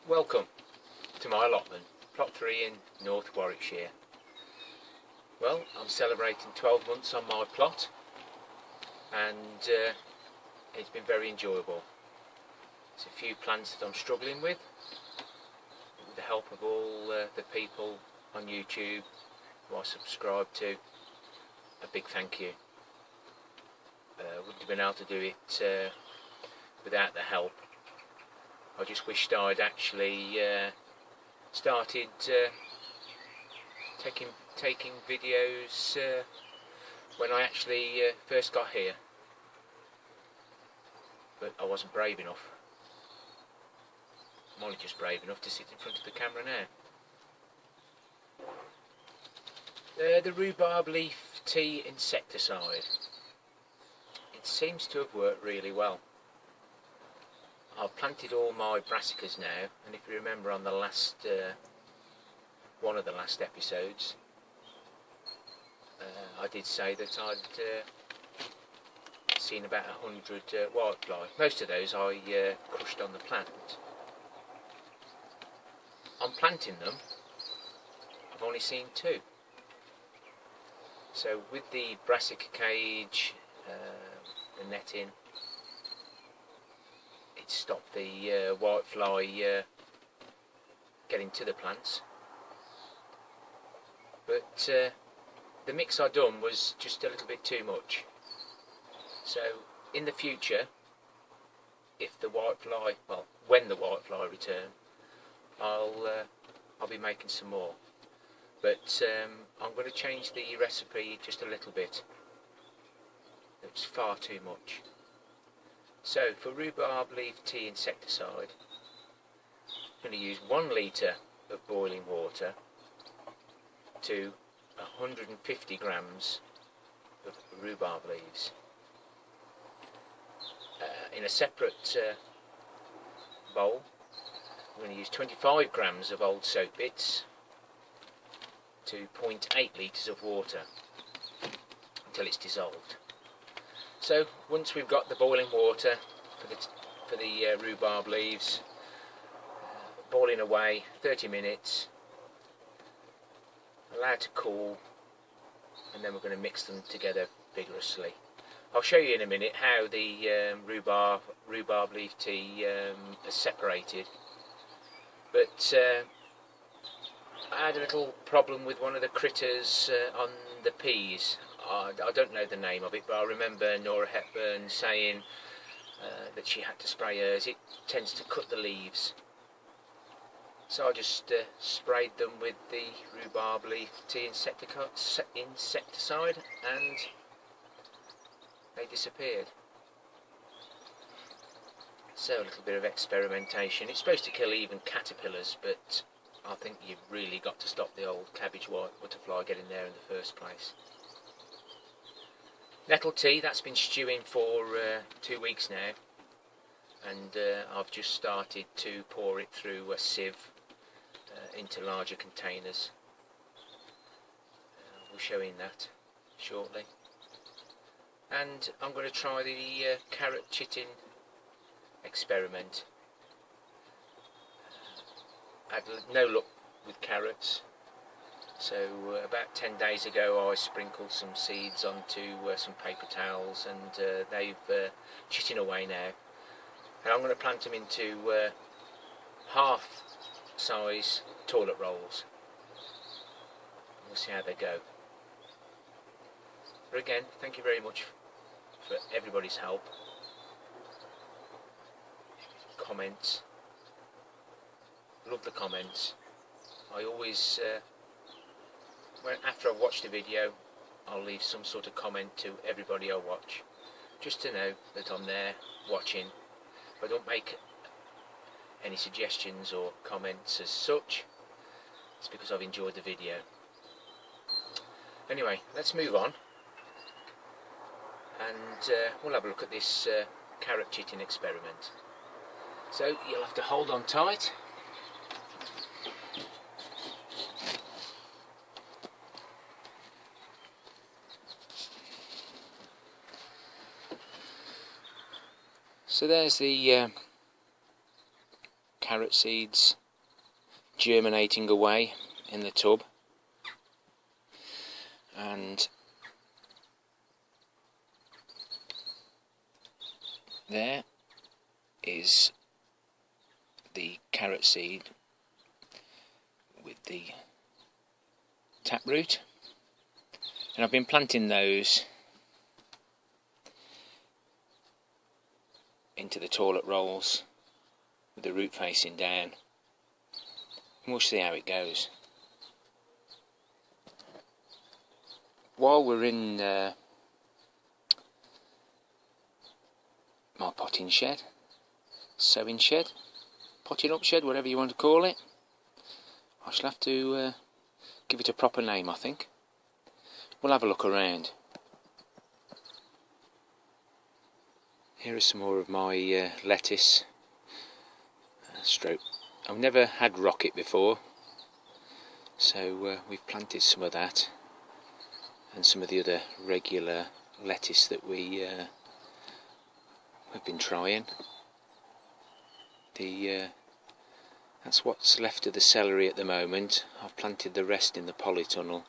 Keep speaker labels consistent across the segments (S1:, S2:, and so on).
S1: Welcome to my allotment, plot 3 in North Warwickshire. Well, I'm celebrating 12 months on my plot and it's been very enjoyable. There's a few plants that I'm struggling with the help of all the people on YouTube who I subscribe to. A big thank you. Wouldn't have been able to do it without the help. I just wished I'd actually started taking videos when I actually first got here, but I wasn't brave enough. I'm only just brave enough to sit in front of the camera now. The rhubarb leaf tea insecticide. It seems to have worked really well. I've planted all my brassicas now, and if you remember on the last one of the last episodes, I did say that I'd seen about 100 whitefly. Most of those I crushed on the plant. On planting them, I've only seen 2. So with the brassica cage, the netting, it stopped the whitefly getting to the plants. But the mix I done was just a little bit too much. So in the future, if the whitefly, well, when the whitefly return, I'll be making some more. But I'm going to change the recipe just a little bit. It's far too much. So for rhubarb leaf tea insecticide, I'm going to use 1 litre of boiling water to 150 grams of rhubarb leaves. In a separate bowl, I'm going to use 25 grams of old soap bits to 0.8 litres of water until it's dissolved. So once we've got the boiling water for the rhubarb leaves boiling away 30 minutes, allowed to cool, and then we're going to mix them together vigorously. I'll show you in a minute how the rhubarb leaf tea is separated. But I had a little problem with one of the critters on the peas. I don't know the name of it, but I remember Nora Hepburn saying that she had to spray hers. It tends to cut the leaves. So I just sprayed them with the rhubarb leaf tea insecticide and they disappeared. So a little bit of experimentation. It's supposed to kill even caterpillars, but I think you've really got to stop the old cabbage white butterfly getting there in the first place. Nettle tea, that's been stewing for 2 weeks now, and I've just started to pour it through a sieve into larger containers. We'll show you that shortly. And I'm going to try the carrot chitting experiment. I had no luck with carrots, so about 10 days ago I sprinkled some seeds onto some paper towels, and they've chitting away now. And I'm going to plant them into half size toilet rolls. We'll see how they go. But again, thank you very much for everybody's help. Comments. Love the comments. I always, after I've watched a video, I'll leave some sort of comment to everybody I watch, just to know that I'm there watching. If I don't make any suggestions or comments as such, it's because I've enjoyed the video. Anyway, let's move on, and we'll have a look at this carrot chitting experiment. So you'll have to hold on tight. So there's the carrot seeds germinating away in the tub, and there is the carrot seed with the taproot, and I've been planting those into the toilet rolls with the root facing down, and we'll see how it goes. While we're in my potting shed, sowing shed, potting up shed, whatever you want to call it, I shall have to give it a proper name, I think. We'll have a look around. Here are some more of my lettuce stroke. I've never had rocket before, so we've planted some of that and some of the other regular lettuce that we've been trying. That's what's left of the celery at the moment. I've planted the rest in the polytunnel.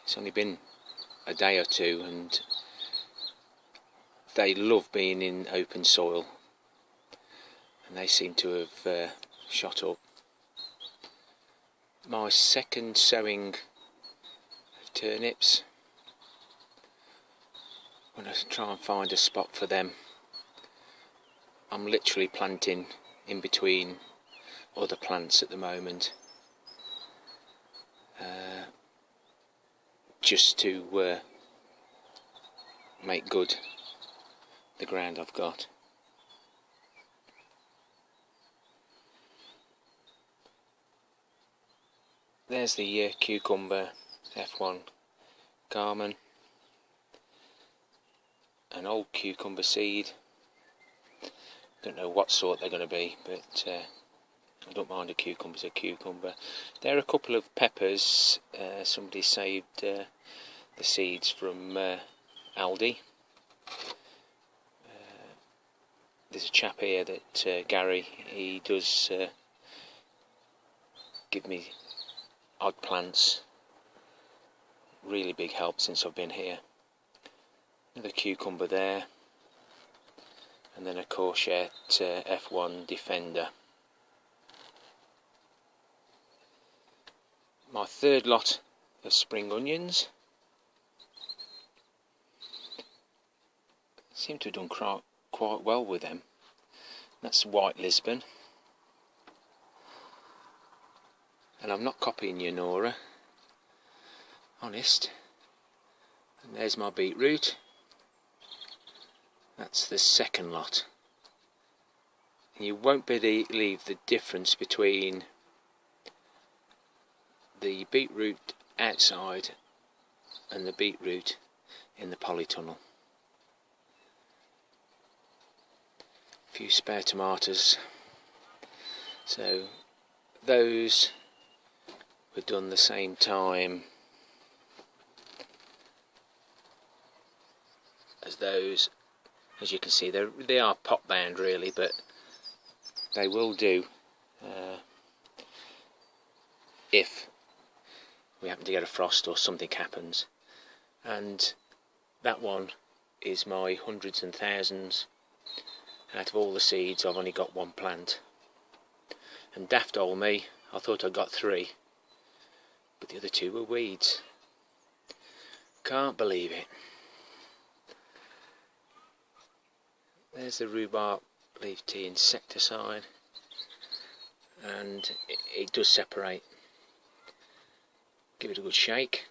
S1: It's only been a day or two, and they love being in open soil, and they seem to have shot up. My second sowing of turnips, when I try and find a spot for them, I'm literally planting in between other plants at the moment, just to make good the ground I've got. There's the cucumber F1 Garmin, an old cucumber seed. Don't know what sort they're going to be, but I don't mind a cucumber's a cucumber. There are a couple of peppers. Somebody saved the seeds from Aldi. There's a chap here that Gary, he does give me odd plants. Really big help since I've been here. Another cucumber there, and then a courgette F1 Defender. My third lot of spring onions. Seem to have done quite well with them. That's White Lisbon. And I'm not copying you, Nora. Honest. And there's my beetroot. That's the second lot. And you won't believe the difference between the beetroot outside and the beetroot in the polytunnel. A few spare tomatoes. So those were done the same time as those. As you can see, they are pot bound really, but they will do if we happen to get a frost or something happens. And that one is my hundreds and thousands. Out of all the seeds, I've only got one plant. And daft old me, I thought I got 3, but the other 2 were weeds. Can't believe it. There's the Rhubarb leaf tea insecticide, and it does separate. Give it a good shake,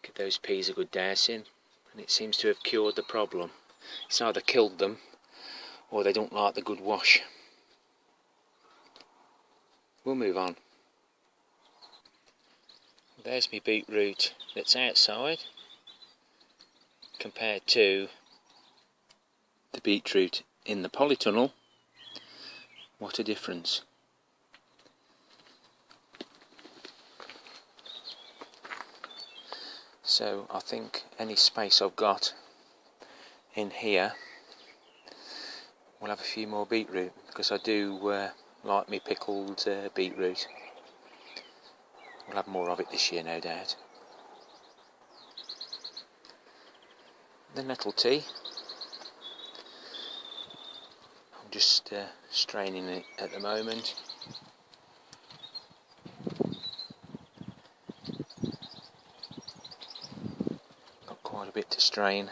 S1: give those peas a good dousing, and it seems to have cured the problem. It's either killed them or they don't like the good wash. We'll move on. There's my beetroot that's outside compared to the beetroot in the polytunnel. What a difference. So I think any space I've got in here, we'll have a few more beetroot, because I do like me pickled beetroot. We'll have more of it this year, no doubt. The nettle tea. I'm just straining it at the moment. Got quite a bit to strain,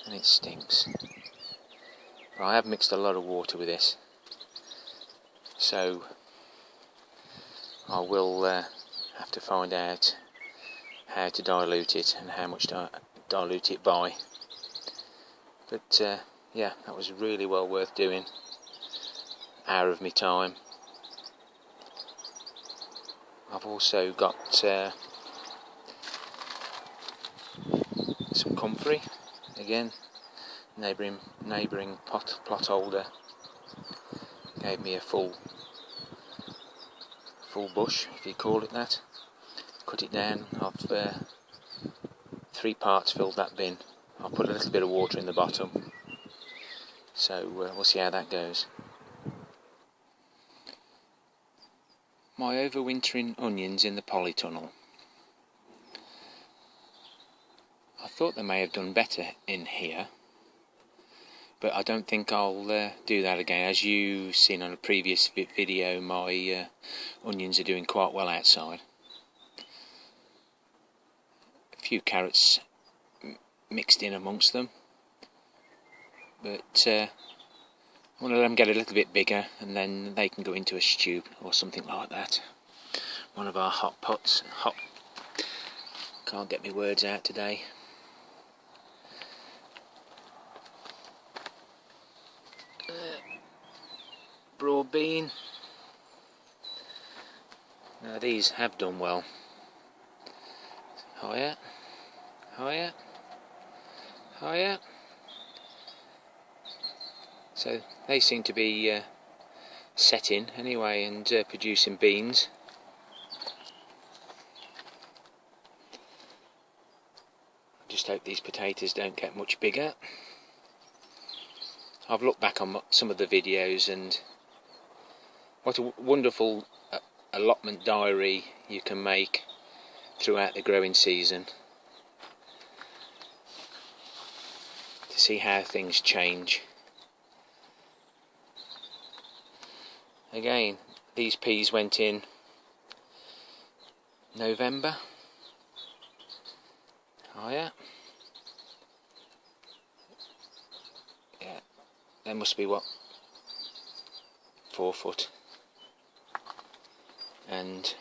S1: and it stinks. But I have mixed a lot of water with this, so I will have to find out how to dilute it and how much to dilute it by. But yeah, that was really well worth doing. Hour of my time. I've also got some comfrey, again, neighbouring plot holder gave me a full bush, if you call it that. Cut it down. I've 3 parts filled that bin. I'll put a little bit of water in the bottom, so we'll see how that goes. My overwintering onions in the polytunnel. I thought they may have done better in here, but I don't think I'll do that again. As you've seen on a previous video, my onions are doing quite well outside. A few carrots mixed in amongst them, but I want to let them get a little bit bigger, and then they can go into a stew or something like that. One of our hot pots. Can't get my words out today. Broad bean. Now these have done well. Higher, higher, higher. So they seem to be setting anyway and producing beans. Just hope these potatoes don't get much bigger. I've looked back on some of the videos, and what a wonderful allotment diary you can make throughout the growing season, to see how things change. Again, these peas went in November. Higher. Yeah, they must be what, 4 foot. And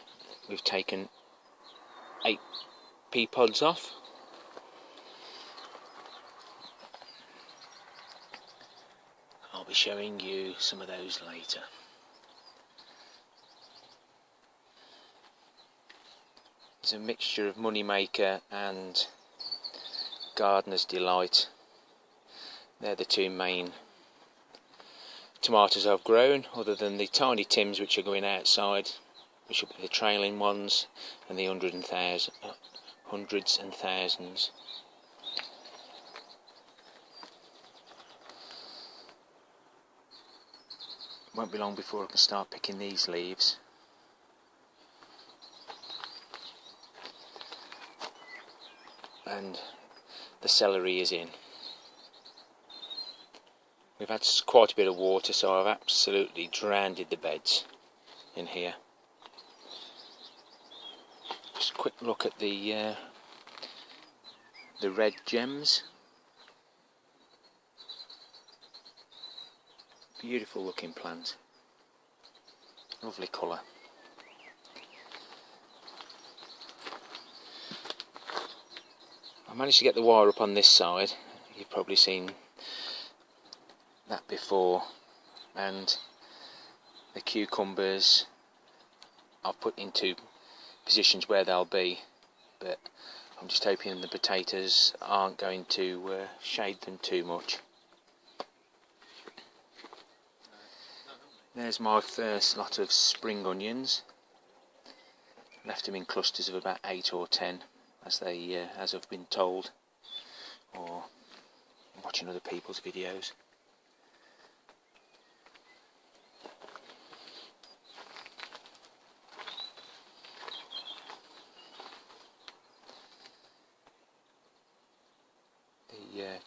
S1: we've taken 8 pea pods off. I'll be showing you some of those later. It's a mixture of moneymaker and gardener's delight. They're the 2 main tomatoes I've grown, other than the tiny Tims which are going outside, which will be the trailing ones, and the hundreds and thousands. Won't be long before I can start picking these leaves. And the celery is in. We've had quite a bit of water, so I've absolutely drowned the beds in here. Just a quick look at the red gems. Beautiful looking plant. Lovely colour. I managed to get the wire up on this side. You've probably seen that before, and the cucumbers I've put into positions where they'll be, but I'm just hoping the potatoes aren't going to shade them too much. There's my first lot of spring onions. Left them in clusters of about 8 or 10, as I've been told, or watching other people's videos.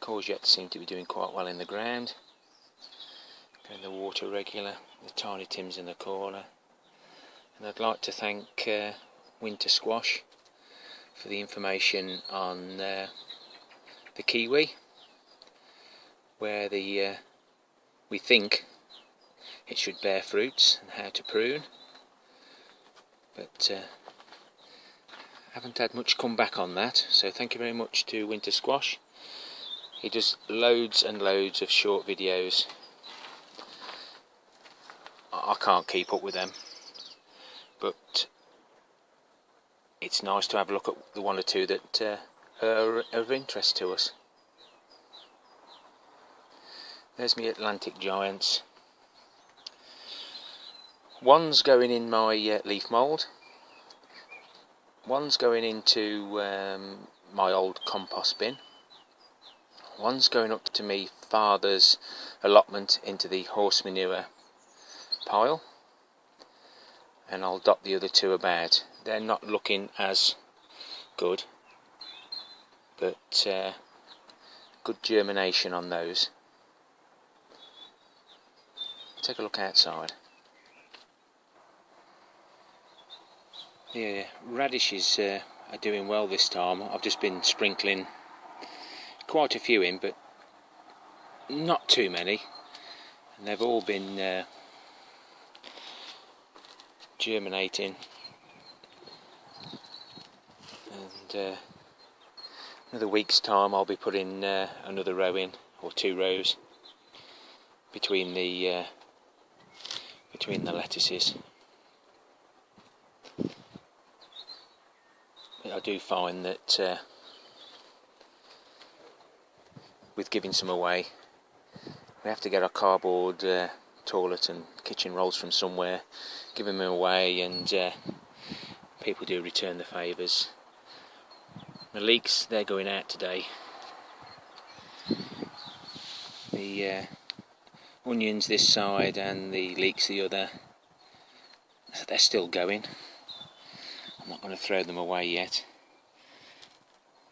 S1: courgettes seem to be doing quite well in the ground. Getting the water regular, the tiny tims in the corner. And I'd like to thank Winter Squash for the information on the kiwi, where we think it should bear fruits and how to prune, but haven't had much come back on that, so thank you very much to Winter Squash. He does loads and loads of short videos. I can't keep up with them, but it's nice to have a look at the one or two that are of interest to us. There's me Atlantic Giants. One's going in my leaf mould. One's going into my old compost bin. One's going up to me father's allotment into the horse manure pile. And I'll dot the other two about. They're not looking as good, but good germination on those. Take a look outside. The radishes are doing well this time. I've just been sprinkling quite a few in, but not too many. And they've all been germinating. And another week's time I'll be putting another row in, or 2 rows, between the lettuces. I do find that with giving some away, we have to get our cardboard toilet and kitchen rolls from somewhere, give them away, and people do return the favours. The leeks, they're going out today. The onions this side and the leeks the other, they're still going. I'm not going to throw them away yet.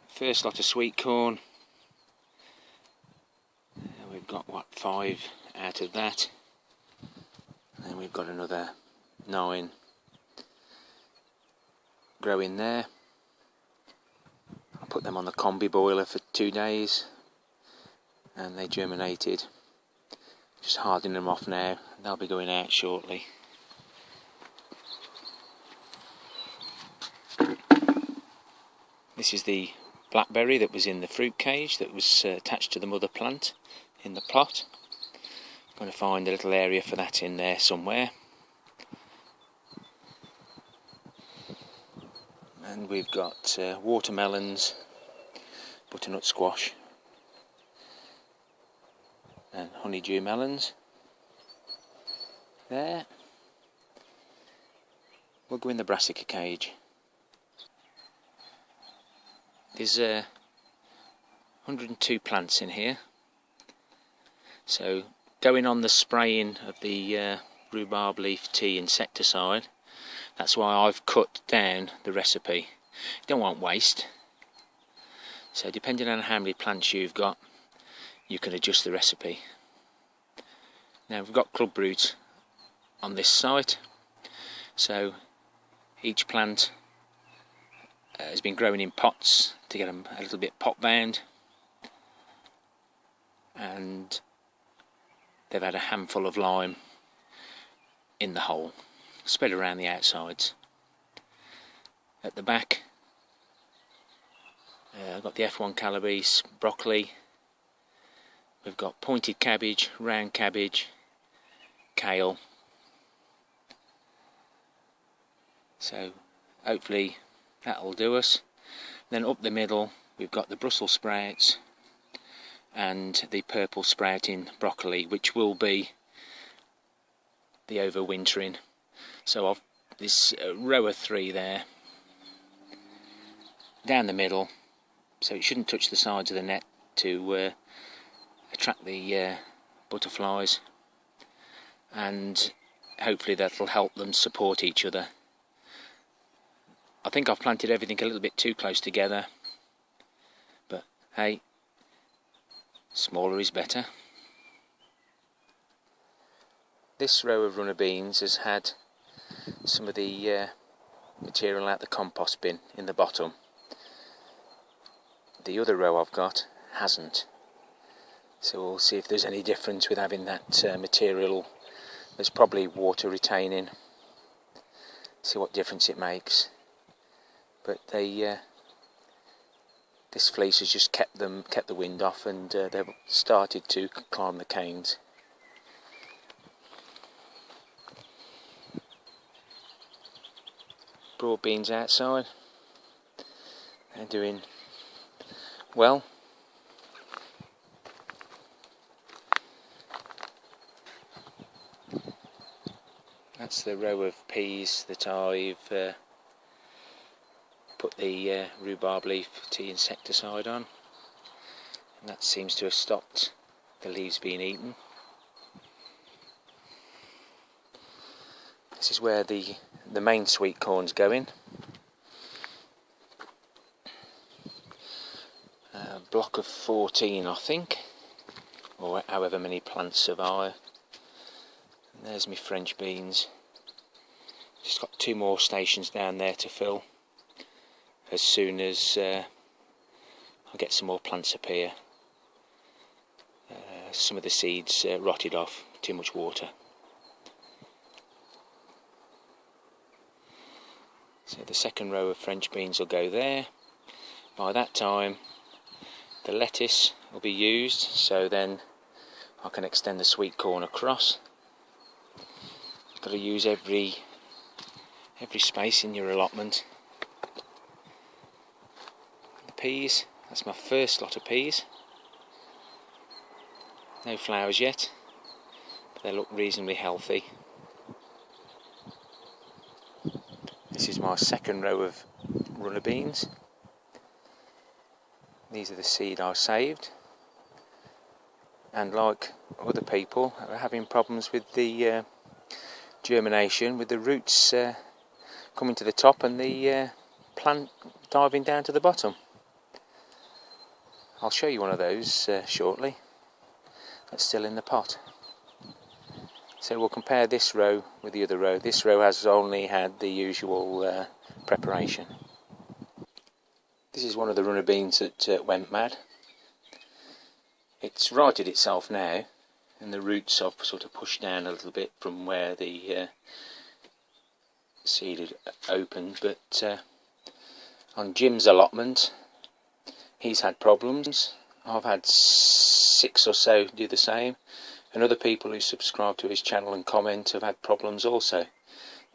S1: First lot of sweet corn. We've got 5 out of that. And then we've got another 9 growing there. I put them on the combi boiler for 2 days and they germinated. Just hardening them off now. They'll be going out shortly. This is the blackberry that was in the fruit cage that was attached to the mother plant in the plot. I'm going to find a little area for that in there somewhere. And we've got watermelons, butternut squash and honeydew melons there. We'll go in the brassica cage. There's 102 plants in here, so going on the spraying of the rhubarb leaf tea insecticide, that's why I've cut down the recipe. You don't want waste, so depending on how many plants you've got, you can adjust the recipe. Now we've got club root on this site, so each plant has been growing in pots to get them a little bit pot bound, and they've had a handful of lime in the hole, spread around the outsides. At the back, I've got the F1 calabrese, broccoli, we've got pointed cabbage, round cabbage, kale. So hopefully that'll do us. Then up the middle we've got the Brussels sprouts and the purple sprouting broccoli, which will be the overwintering. So I've this row of 3 there down the middle, so it shouldn't touch the sides of the net to attract the butterflies, and hopefully that'll help them support each other. I think I've planted everything a little bit too close together, but hey, Smaller is better. This row of runner beans has had some of the material out the compost bin in the bottom. The other row I've got hasn't. So we'll see if there's any difference with having that material that's probably water retaining. See what difference it makes. But this fleece has just kept the wind off, and they've started to climb the canes. Broad beans outside, they're doing well. That's the row of peas that I've put the rhubarb leaf tea insecticide on, and that seems to have stopped the leaves being eaten. This is where the main sweet corn's going. A block of 14, I think, or however many plants survive. And there's my French beans. Just got 2 more stations down there to fill as soon as I get some more plants up here. Some of the seeds rotted off, too much water. So the second row of French beans will go there. By that time the lettuce will be used, so then I can extend the sweet corn across. You've got to use every space in your allotment. The peas, that's my first lot of peas. No flowers yet, but they look reasonably healthy. This is my second row of runner beans. These are the seed I saved, and like other people are having problems with the germination, with the roots coming to the top and the plant diving down to the bottom. I'll show you one of those shortly. That's still in the pot. So we'll compare this row with the other row. This row has only had the usual preparation. This is one of the runner beans that went mad. It's righted itself now, and the roots have sort of pushed down a little bit from where the seed had opened, but on Jim's allotment he's had problems. I've had 6 or so do the same, and other people who subscribe to his channel and comment have had problems also.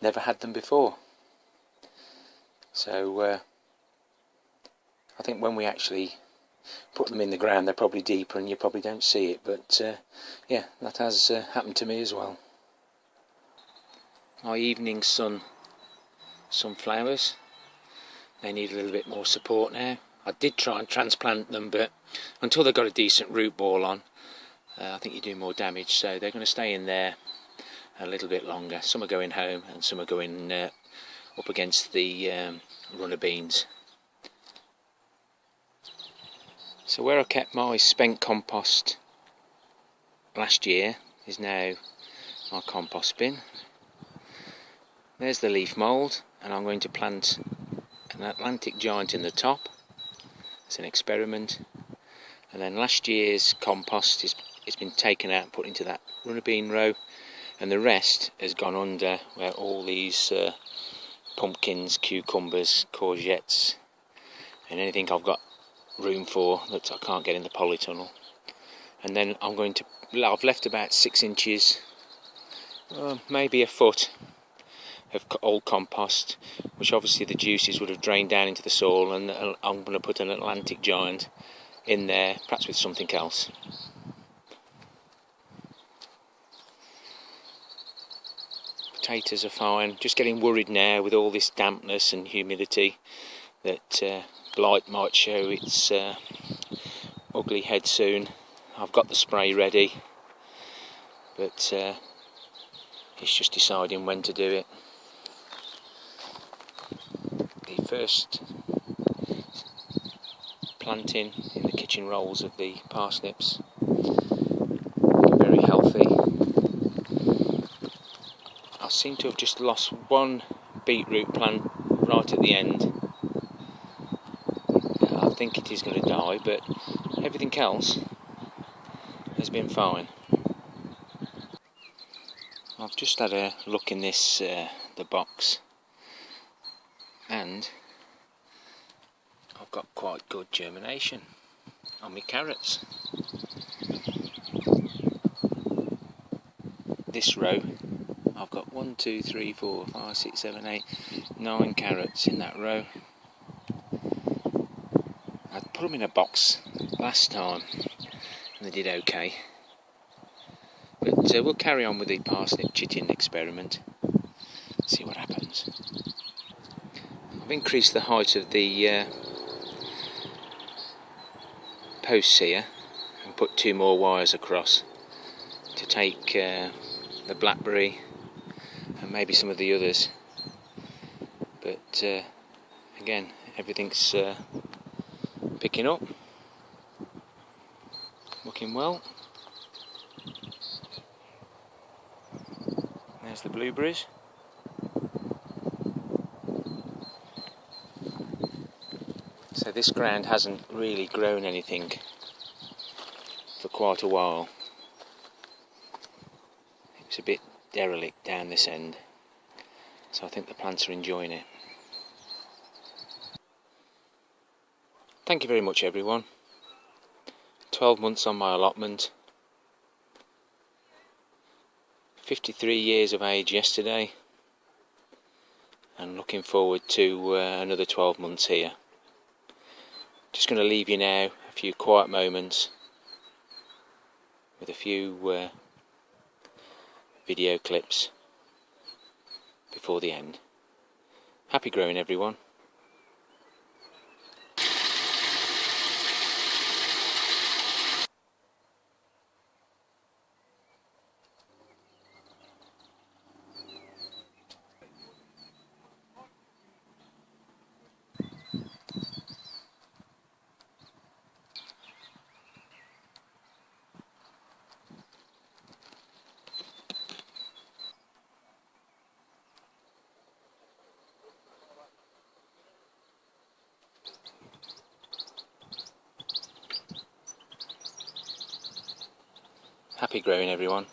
S1: Never had them before. So I think when we actually put them in the ground they're probably deeper and you probably don't see it, but yeah, that has happened to me as well. My evening sunflowers, they need a little bit more support now. I did try and transplant them, but until they've got a decent root ball on, I think you do more damage, so they're going to stay in there a little bit longer. Some are going home and some are going up against the runner beans. So where I kept my spent compost last year is now my compost bin. There's the leaf mould, and I'm going to plant an Atlantic giant in the top. It's an experiment. And then last year's compost it's been taken out and put into that runner bean row, and the rest has gone under where all these pumpkins, cucumbers, courgettes and anything I've got room for that I can't get in the polytunnel. And then I've left about 6 inches, maybe a foot of old compost, which obviously the juices would have drained down into the soil, and I'm going to put an Atlantic giant in there, perhaps with something else. Potatoes are fine, just getting worried now with all this dampness and humidity that blight might show its ugly head soon. I've got the spray ready, but it's just deciding when to do it. The first planting in the kitchen rolls of the parsnips seem to have just lost one beetroot plant right at the end. I think it is going to die, but everything else has been fine. I've just had a look in this the box, and I've got quite good germination on my carrots. This row, I've got 1, 2, 3, 4, 5, 6, 7, 8, 9 carrots in that row. I put them in a box last time and they did okay. But we'll carry on with the parsnip chitting experiment, see what happens. I've increased the height of the posts here and put 2 more wires across to take the blackberry and maybe some of the others. But again, everything's picking up, looking well. There's the blueberries. So this ground hasn't really grown anything for quite a while. It's a bit derelict down this end, so I think the plants are enjoying it. Thank you very much everyone. 12 months on my allotment. 53 years of age yesterday, and looking forward to another 12 months here. Just going to leave you now a few quiet moments with a few video clips before the end. Happy growing everyone. Happy growing everyone.